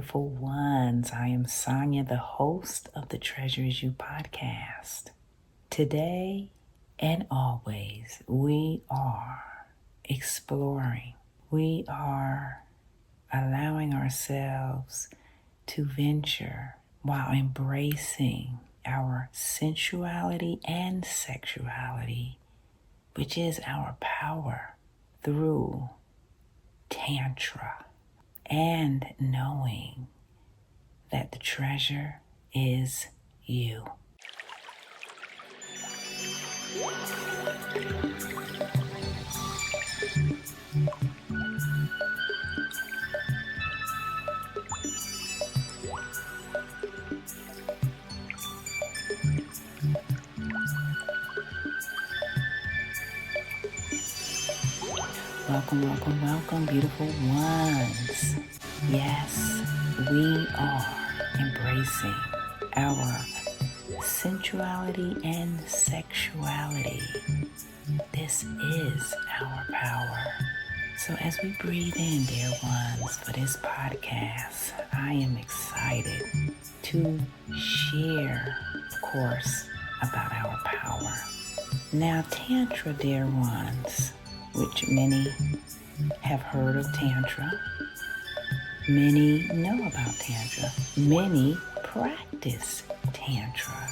beautiful ones. I am Sonia, the host of the Treasure Is You podcast. Today and always, we are exploring. We are allowing ourselves to venture while embracing our sensuality and sexuality, which is our power through Tantra. And knowing that the treasure is you. Welcome, beautiful ones. Yes, we are embracing our sensuality and sexuality. This is our power. So as we breathe in, dear ones, for this podcast, I am excited to share, of course, about our power. Now, Tantra, dear ones, which many have heard of Tantra. Many know about Tantra. Many practice Tantra,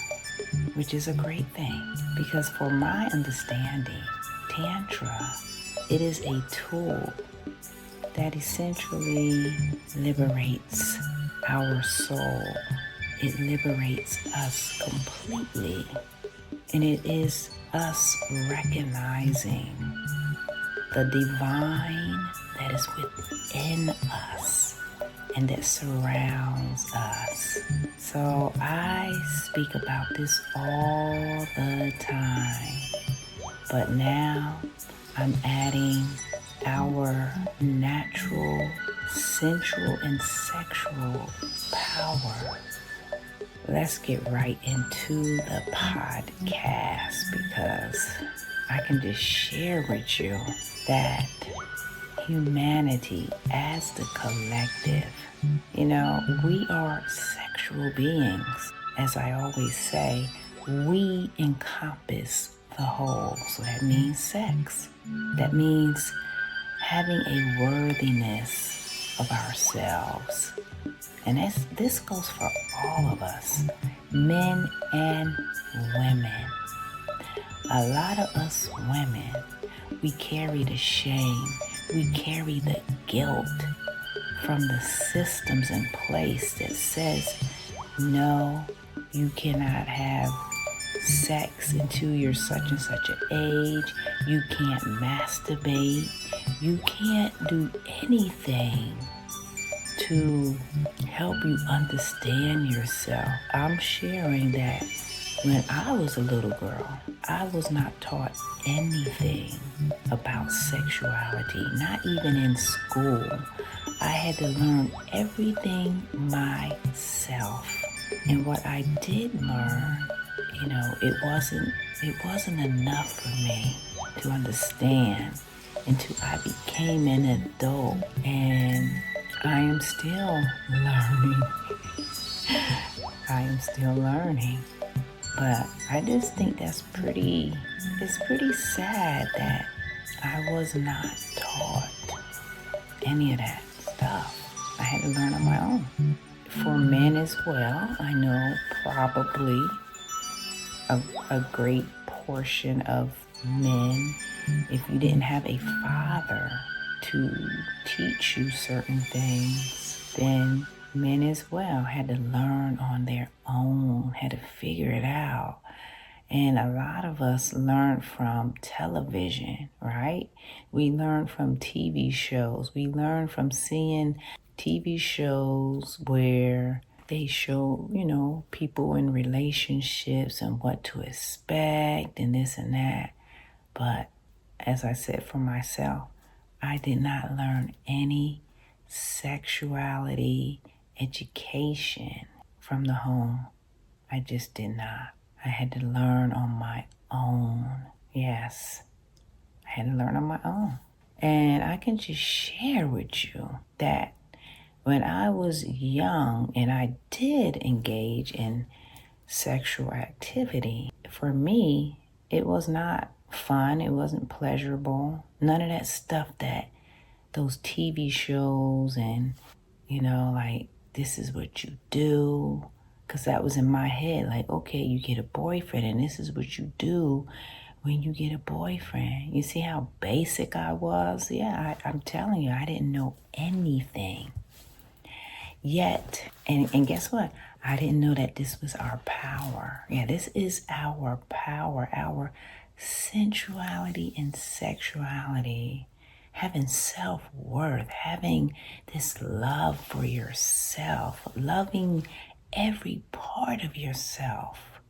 which is a great thing because for my understanding, Tantra, it is a tool that essentially liberates our soul. It liberates us completely. And it is us recognizing the divine that is within us and that surrounds us. So I speak about this all the time, but now I'm adding our natural, sensual, and sexual power. Let's get right into the podcast because I can just share with you that humanity as the collective, we are sexual beings. As I always say, we encompass the whole. So that means sex. That means having a worthiness of ourselves. And this goes for all of us, men and women. A lot of us women, we carry the shame, we carry the guilt from the systems in place that says, no, you cannot have sex until you're such and such an age, you can't masturbate, you can't do anything to help you understand yourself. I'm sharing that when I was a little girl, I was not taught anything about sexuality, not even in school. I had to learn everything myself. And what I did learn, it wasn't enough for me to understand until I became an adult. And I am still learning. But I just think it's pretty sad that I was not taught any of that stuff. I had to learn on my own. For men as well, I know probably a great portion of men, if you didn't have a father to teach you certain things, then men as well had to learn on their own, had to figure it out. And a lot of us learned from television, right? We learned from TV shows. We learned from seeing TV shows where they show, people in relationships and what to expect and this and that. But as I said for myself, I did not learn any sexuality education from the home. I just did not. I had to learn on my own. Yes, I had to learn on my own. And I can just share with you that When I was young and I did engage in sexual activity, for me, it was not fun. It wasn't pleasurable. None of that stuff that those TV shows and, like, this is what you do. Because that was in my head. Like, okay, you get a boyfriend and this is what you do when you get a boyfriend. You see how basic I was? Yeah, I'm telling you, I didn't know anything. Yet, and guess what? I didn't know that this was our power. Yeah, this is our power, our sensuality and sexuality. Having self-worth, having this love for yourself, loving every part of yourself,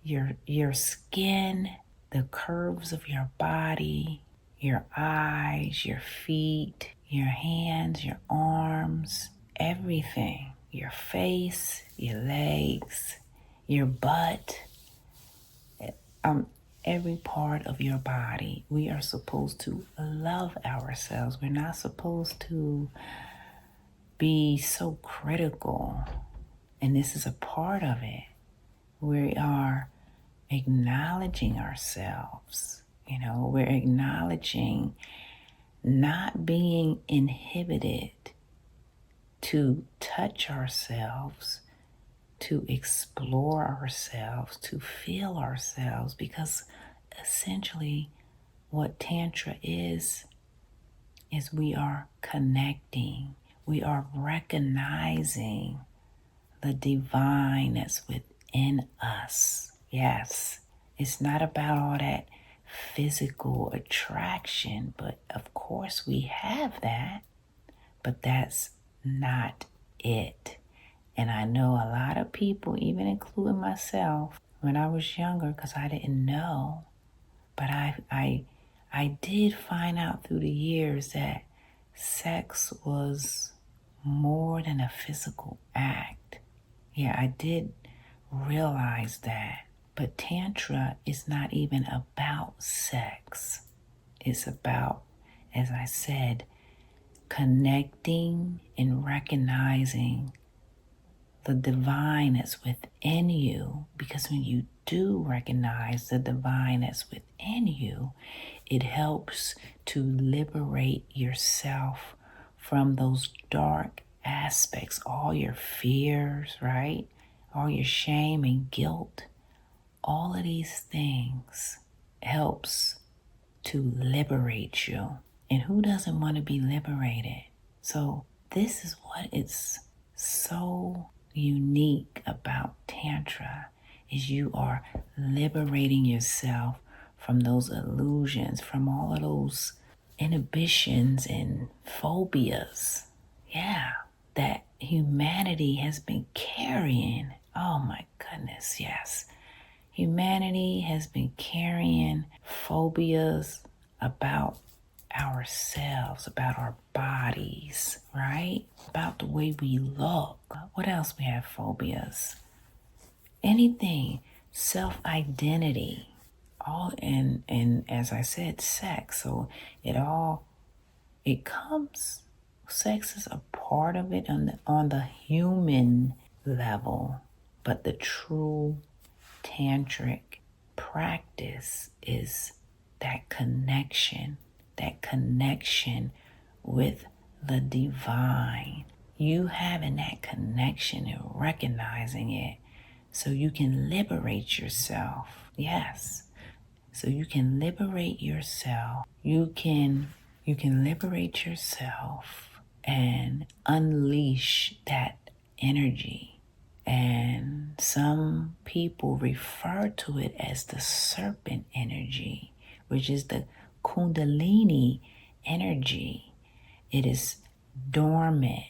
your skin, the curves of your body, your eyes, your feet, your hands, your arms, everything, your face, your legs, your butt, every part of your body. We are supposed to love ourselves. We're not supposed to be so critical. And this is a part of it. We are acknowledging ourselves. We're acknowledging not being inhibited to touch ourselves, to explore ourselves, to feel ourselves, because essentially what Tantra is we are connecting, we are recognizing the divine that's within us. Yes, it's not about all that physical attraction, but of course we have that, but that's not it. And I know a lot of people, even including myself, when I was younger, because I didn't know, but I did find out through the years that sex was more than a physical act. Yeah, I did realize that. But Tantra is not even about sex. It's about, as I said, connecting and recognizing the divine that's within you. Because when you do recognize the divine that's within you, it helps to liberate yourself from those dark aspects, all your fears, right? All your shame and guilt. All of these things helps to liberate you. And who doesn't want to be liberated? So this is what it's so unique about Tantra, is you are liberating yourself from those illusions, from all of those inhibitions and phobias. Yeah, that humanity has been carrying. Oh my goodness, yes. Humanity has been carrying phobias about ourselves, about our bodies, right? About the way we look. What else we have phobias? Anything, self-identity, all and as I said, sex. So it comes, sex is a part of it on the human level, but the true tantric practice is that connection with the divine. You having that connection and recognizing it so you can liberate yourself. Yes. So you can liberate yourself. You can liberate yourself and unleash that energy. And some people refer to it as the serpent energy, which is the Kundalini energy. It is dormant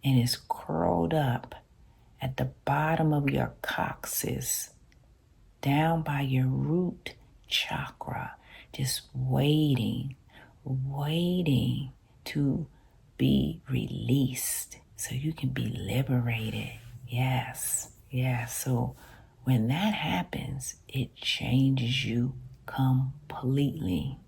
and is curled up at the bottom of your coccyx, down by your root chakra, just waiting to be released so you can be liberated. Yes. So when that happens, it changes you completely.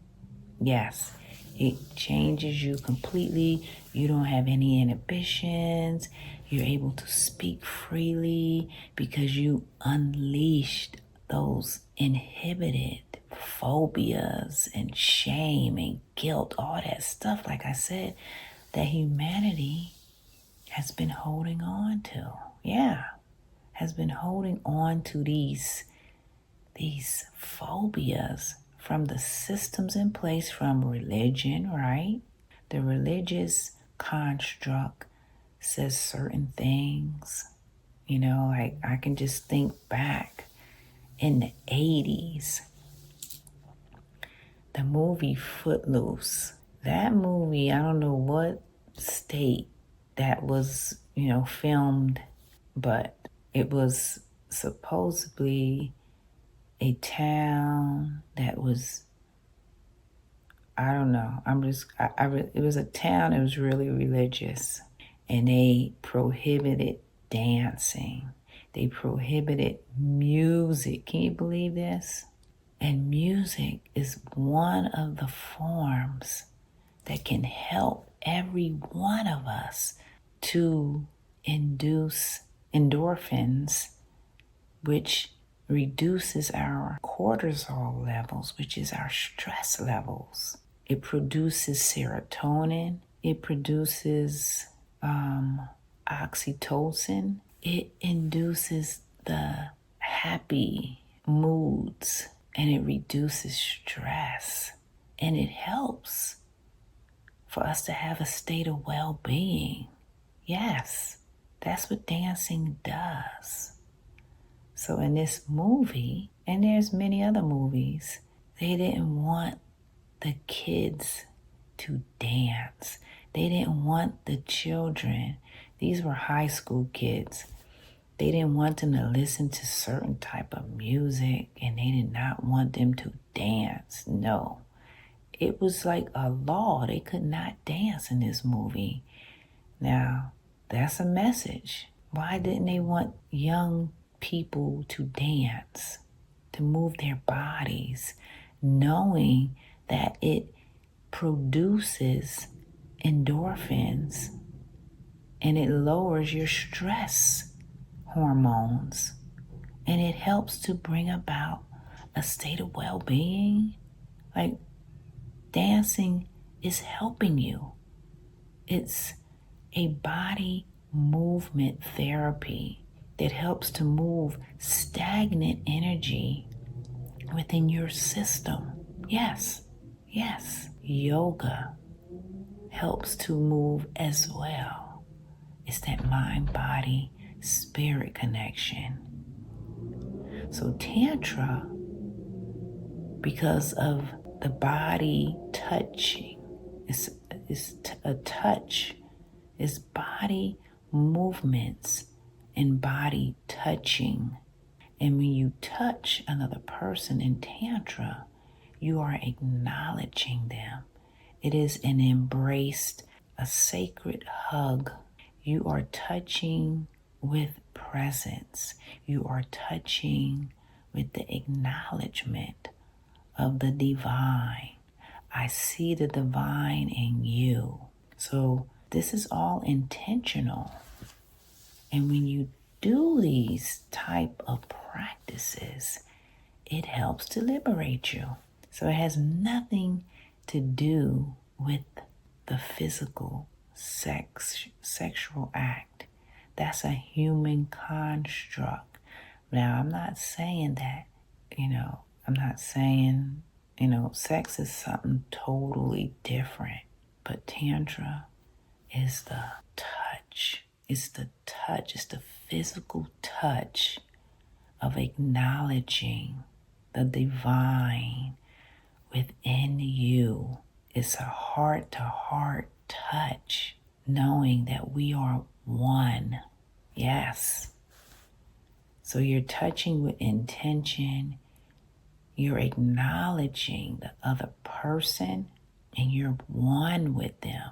Yes, it changes you completely. You don't have any inhibitions. You're able to speak freely because you unleashed those inhibited phobias and shame and guilt, all that stuff, like I said, that humanity has been holding on to. Yeah, has been holding on to these phobias from the systems in place from religion, right? The religious construct says certain things. Like I can just think back in the 80s, the movie Footloose. That movie, I don't know what state that was, filmed, but it was supposedly a town that was, I don't know. It was a town that was really religious, and they prohibited dancing. They prohibited music. Can you believe this? And music is one of the forms that can help every one of us to induce endorphins, which reduces our cortisol levels, which is our stress levels. It produces serotonin. It produces oxytocin. It induces the happy moods, and it reduces stress. And it helps for us to have a state of well-being. Yes, that's what dancing does. So in this movie, and there's many other movies, they didn't want the kids to dance. They didn't want the children. These were high school kids. They didn't want them to listen to certain type of music, and they did not want them to dance. No. It was like a law. They could not dance in this movie. Now, that's a message. Why didn't they want young people to dance, to move their bodies, knowing that it produces endorphins and it lowers your stress hormones and it helps to bring about a state of well-being? Like, dancing is helping you. It's a body movement therapy that helps to move stagnant energy within your system. Yes, yes. Yoga helps to move as well. It's that mind, body, spirit connection. So Tantra, because of the body touching, it's a touch. It's body movements and body touching. And when you touch another person in Tantra, you are acknowledging them. It is an embrace, a sacred hug. You are touching with presence. You are touching with the acknowledgement of the divine. I see the divine in you. So this is all intentional. And when you do these type of practices, it helps to liberate you. So it has nothing to do with the physical sexual act. That's a human construct. Now, I'm not saying that, I'm not saying, sex is something totally different. But Tantra is the touch. It's the touch. It's the physical touch of acknowledging the divine within you. It's a heart-to-heart touch, knowing that we are one. Yes. So you're touching with intention. You're acknowledging the other person, and you're one with them.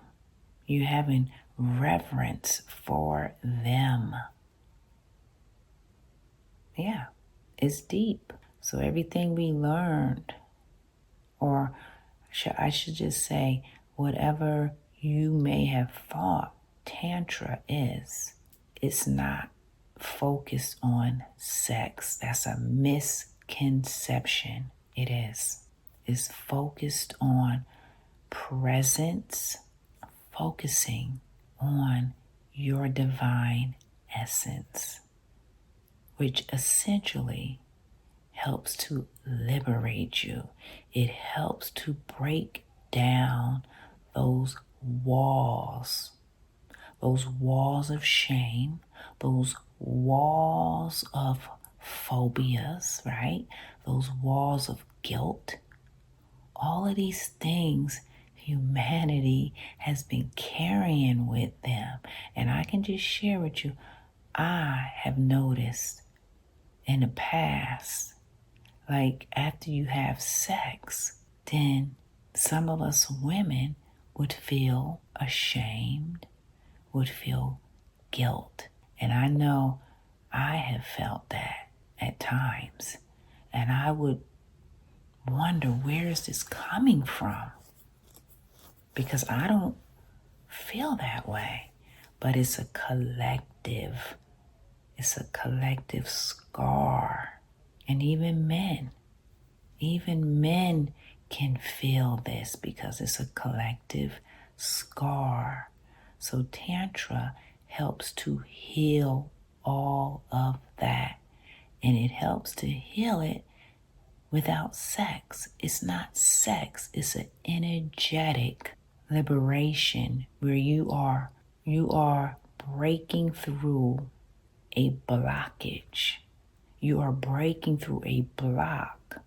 You're having reverence for them. Yeah, it's deep. So everything we learned, or I should just say, whatever you may have thought Tantra is, it's not focused on sex. That's a misconception. It is. It's focused on presence, focusing on your divine essence, which essentially helps to liberate you. It helps to break down those walls, those walls of shame, those walls of phobias, right? Those walls of guilt. All of these things humanity has been carrying with them. And I can just share with you, I have noticed in the past, like after you have sex, then some of us women would feel ashamed, would feel guilt. And I know I have felt that at times. And I would wonder, where is this coming from? Because I don't feel that way. But it's a collective scar. And even men can feel this because it's a collective scar. So Tantra helps to heal all of that. And it helps to heal it without sex. It's not sex. It's an energetic liberation where you are breaking through a blockage. You are breaking through a block.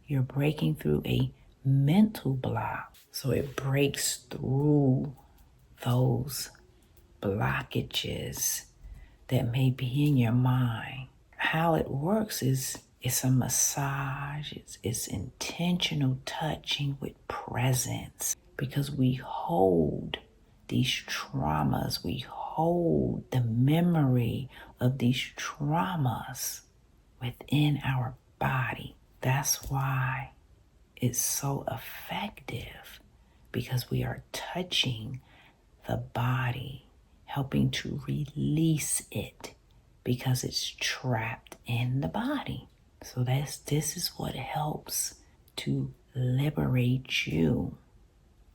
You're breaking through a mental block. So it breaks through those blockages that may be in your mind. How it works is it's a massage. It's intentional touching with presence, because we hold these traumas. We hold the memory of these traumas within our body. That's why it's so effective, because we are touching the body, helping to release it because it's trapped in the body. So this is what helps to liberate you.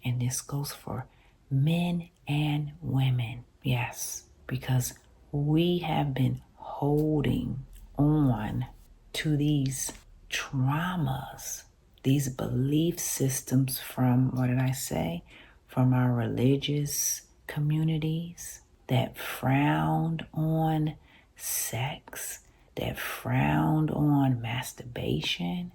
And this goes for men and women. Yes, because we have been holding on to these traumas, these belief systems from, what did I say? From our religious communities that frowned on sex, that frowned on masturbation.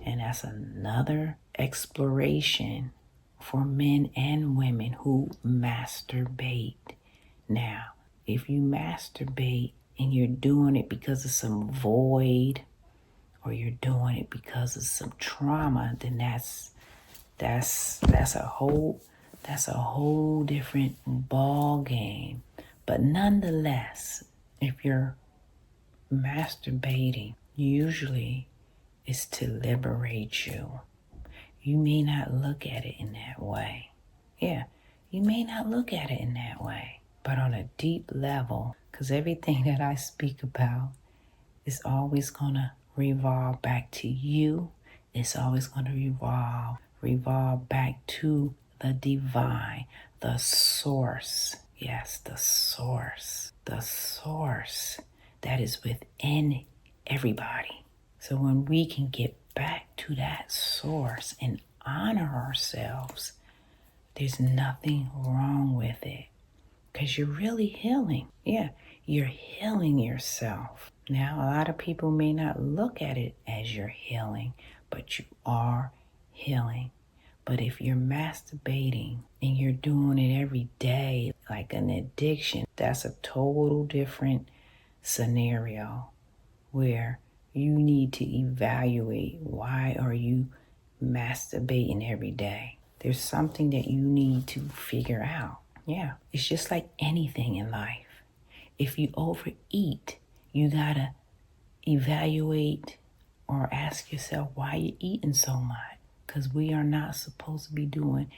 And that's another exploration for men and women who masturbate. Now, if you masturbate and you're doing it because of some void, or you're doing it because of some trauma, then that's a whole different ball game. But nonetheless, if you're masturbating, usually it's to liberate you. You may not look at it in that way. Yeah, you may not look at it in that way. But on a deep level, because everything that I speak about is always going to revolve back to you. It's always going to revolve back to the divine, the source. Yes, the source that is within everybody. So when we can get back to that source and honor ourselves, there's nothing wrong with it, because you're really healing. Yeah, you're healing yourself. Now, a lot of people may not look at it as you're healing, but you are healing. But if you're masturbating and you're doing it every day like an addiction, that's a total different scenario where you need to evaluate, why are you masturbating every day? There's something that you need to figure out. Yeah, it's just like anything in life. If you overeat, you gotta evaluate or ask yourself why you're eating so much. because we are not supposed to be doing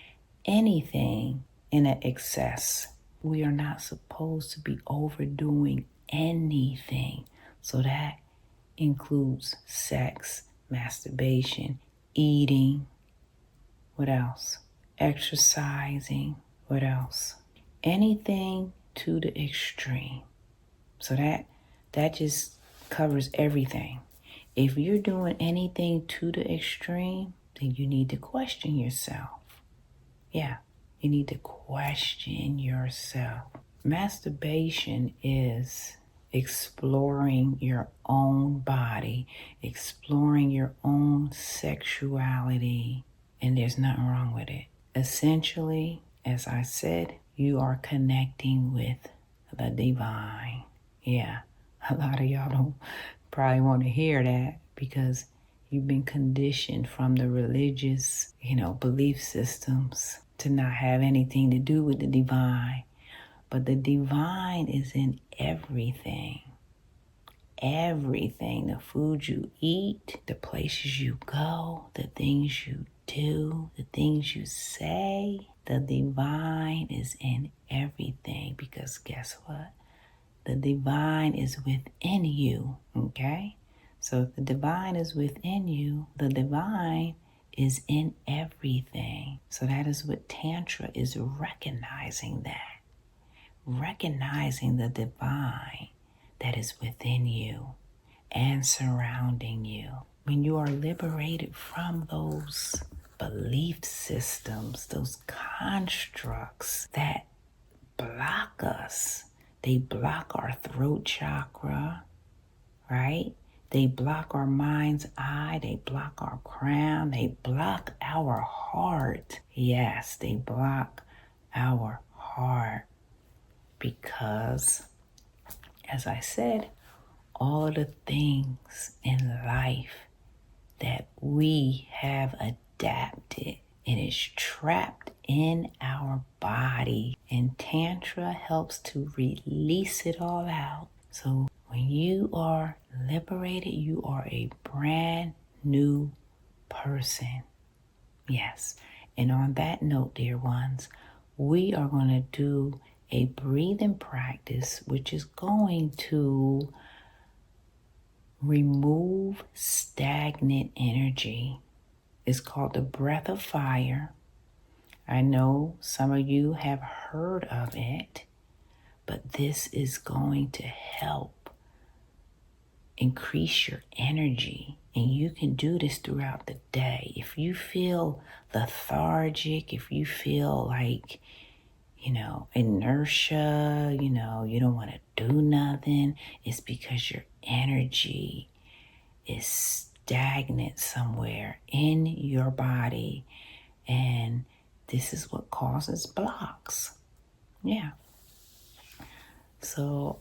anything in an excess. We are not supposed to be overdoing anything. So that includes sex, masturbation, eating. What else? Exercising. What else? Anything to the extreme. So that just covers everything. If you're doing anything to the extreme, then you need to question yourself. Yeah, you need to question yourself. Masturbation is exploring your own body, exploring your own sexuality, and there's nothing wrong with it. Essentially, as I said, you are connecting with the divine. Yeah, a lot of y'all don't probably want to hear that because you've been conditioned from the religious, belief systems to not have anything to do with the divine. But the divine is in everything. Everything. The food you eat, the places you go, the things you do, the things you say. The divine is in everything because guess what? The divine is within you, okay? So if the divine is within you, the divine is in everything. So that is what Tantra is, recognizing that. Recognizing the divine that is within you and surrounding you. When you are liberated from those belief systems, those constructs that block us, they block our throat chakra, right? They block our mind's eye. They block our crown. They block our heart. Yes, they block our heart because, as I said, all of the things in life that we have adapted and is trapped in our body. And Tantra helps to release it all out. So when you are liberated, you are a brand new person. Yes. And on that note, dear ones, we are going to do a breathing practice, which is going to remove stagnant energy. It's called the breath of fire. I know some of you have heard of it, but this is going to help increase your energy. And you can do this throughout the day. If you feel lethargic, if you feel like, inertia, you don't want to do nothing, it's because your energy is stagnant somewhere in your body. And this is what causes blocks. Yeah. So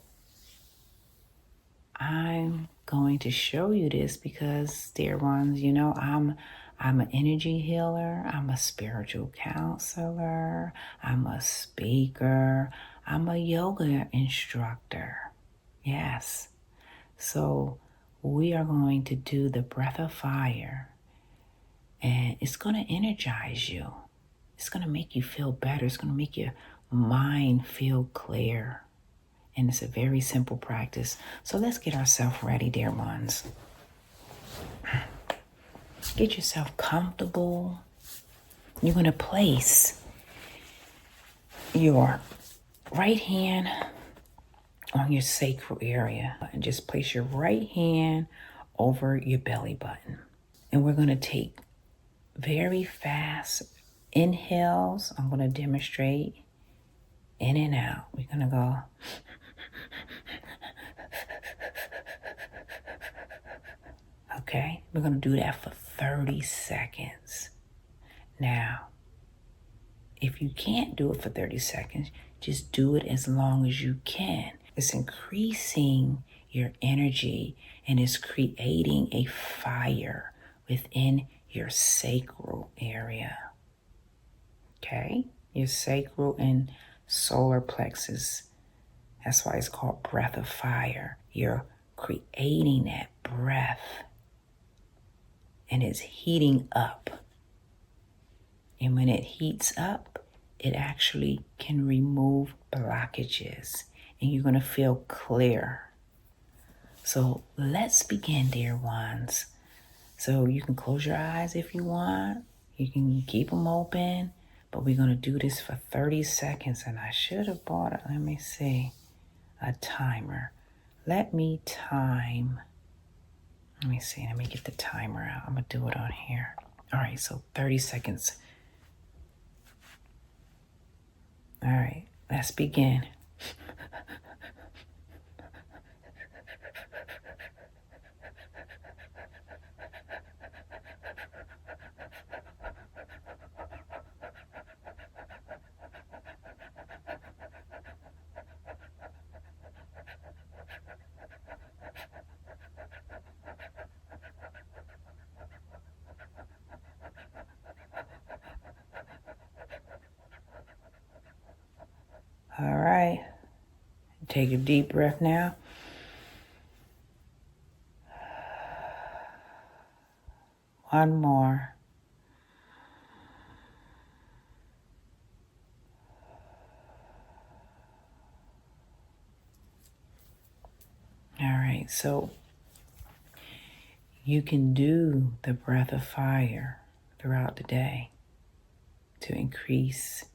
I'm going to show you this because, dear ones, I'm an energy healer. I'm a spiritual counselor. I'm a speaker. I'm a yoga instructor. Yes. So we are going to do the breath of fire, and it's going to energize you. It's going to make you feel better. It's going to make your mind feel clear. And it's a very simple practice. So let's get ourselves ready, dear ones. Get yourself comfortable. You're going to place your right hand on your sacral area. And just place your right hand over your belly button. And we're going to take very fast inhales. I'm going to demonstrate in and out. We're going to go. Okay, we're going to do that for 30 seconds. Now, if you can't do it for 30 seconds, just do it as long as you can. It's increasing your energy and it's creating a fire within your sacral area. Okay, your sacral and solar plexus. That's why it's called breath of fire. You're creating that breath and it's heating up. And when it heats up, it actually can remove blockages and you're going to feel clear. So let's begin, dear ones. So you can close your eyes if you want. You can keep them open. But we're going to do this for 30 seconds. And I should have bought it. Let me see. A timer. Let me time. Let me see. Let me get the timer out. I'm going to do it on here. All right. So 30 seconds. All right. Let's begin. All right. Take a deep breath now. One more. All right. So you can do the breath of fire throughout the day to increase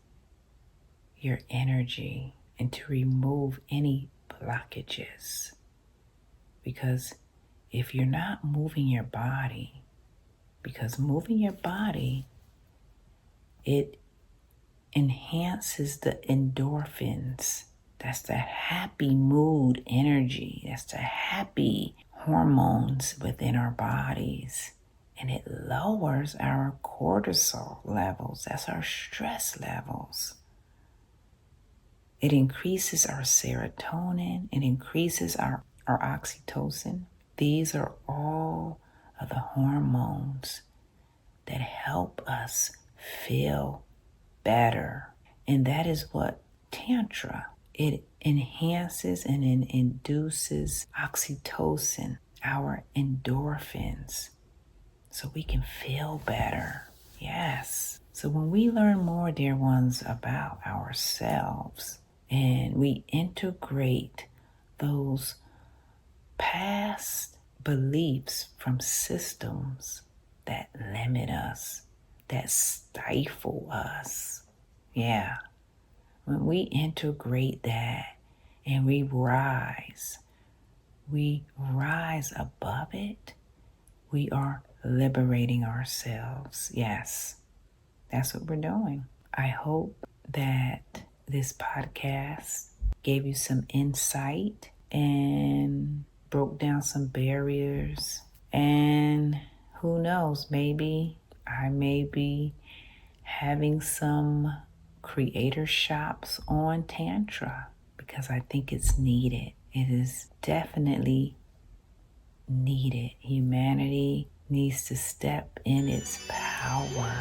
your energy and to remove any blockages. Because if you're not moving your body, because moving your body, it enhances the endorphins. That's the happy mood energy. That's the happy hormones within our bodies. And it lowers our cortisol levels. That's our stress levels. It increases our serotonin. It increases our oxytocin. These are all of the hormones that help us feel better. And that is what Tantra, it enhances and it induces oxytocin, our endorphins, so we can feel better. Yes. So when we learn more, dear ones, about ourselves and we integrate those past beliefs from systems that limit us, that stifle us. Yeah. When we integrate that and we rise above it, we are liberating ourselves. Yes, that's what we're doing. I hope that this podcast gave you some insight and broke down some barriers. And who knows, maybe I may be having some creator shops on Tantra because I think it's needed. It is definitely needed. Humanity needs to step in its power.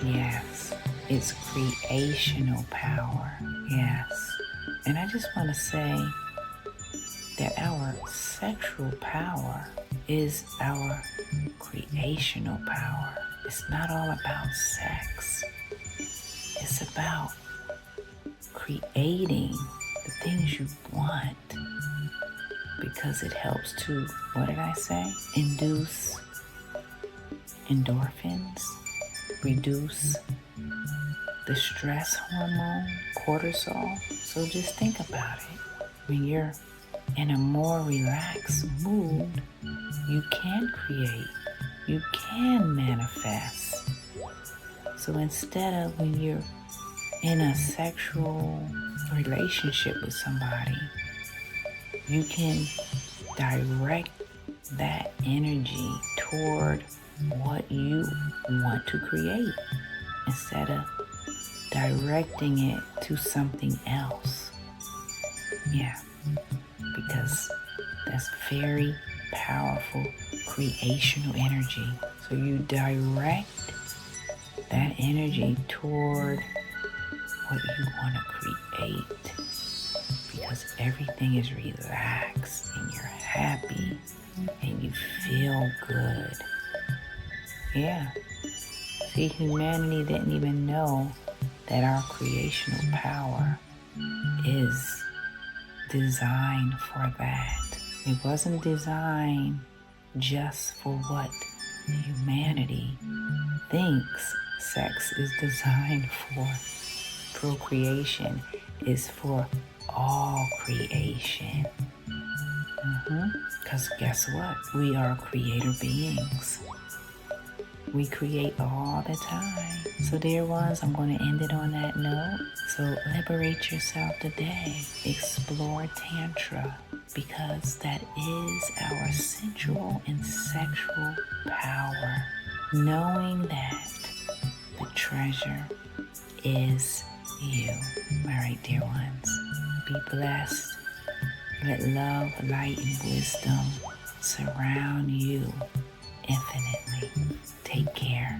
Yes, its creational power. Yes. And I just want to say that our sexual power is our creational power. It's not all about sex. It's about creating the things you want, because it helps to, what did I say? Induce endorphins, reduce the stress hormone, cortisol. So just think about it. When you're in a more relaxed mood, you can create, you can manifest. So instead of when you're in a sexual relationship with somebody, you can direct that energy toward what you want to create instead of directing it to something else. Yeah, because that's very powerful creational energy. So you direct that energy toward what you want to create, because everything is relaxed and you're happy and you feel good. Yeah. See, humanity didn't even know that our creational power is designed for that. It wasn't designed just for what humanity thinks sex is designed for. Procreation is for all creation. Because guess what? We are creator beings. We create all the time. So dear ones, I'm going to end it on that note. So liberate yourself today. Explore Tantra, because that is our sensual and sexual power. Knowing that the treasure is you. All right, dear ones. Be blessed. Let love, light, and wisdom surround you infinitely. Take care.